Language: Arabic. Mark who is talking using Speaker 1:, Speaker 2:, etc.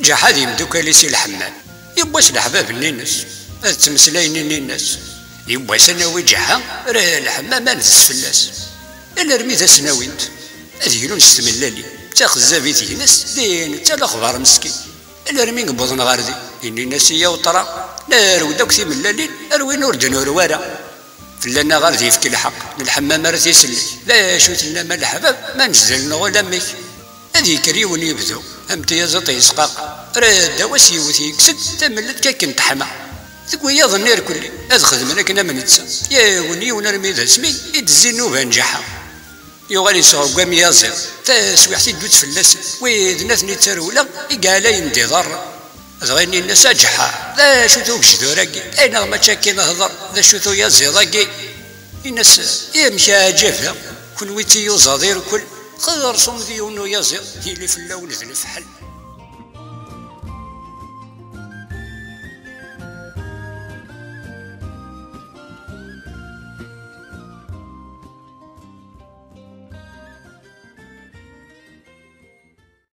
Speaker 1: جا حد يمدوكالي سي الحمام يبواس الحباب الناس هاد تمسلاين الناس يبواس انا وجهها راه الحمام نزس فلاس الا رميتها سناوينت هذه لون ستملالي تاخذ زافيتي ناس دين تا الاخبار مسكين الا رمي قبضنا غاردي اني ناسيه وطرا لا روداك ثي ملالين اروي نور دنور ورا فلانا غاردي يفكي الحق الحمام راه تيسلي لا شوت لنا ما الحباب ما نزلنا ولا ميك هذي كريون يبدو امتي زطي يسقاق راه دواس يوثي يكسد تملت كاكن طحمه ثقويا ظنير كلي هذا خدمنا كنا ما نتسى يا وني ونرمي ذا سمي يدزينو بنجحها يغالي يصغر قام يازر تسويحتي دوت فلاس ويذ ناثني ترولا يقال يندي ضر غيني الناس اجحا ذا شوتو بجدوراكي اين ما تشاكي نهضر ذا شوتو يا زيضاكي الناس يمشي جافها كل ويتي يوزادير كل خير صمدي ونو يزيض هي اللي في اللون ذي الفحل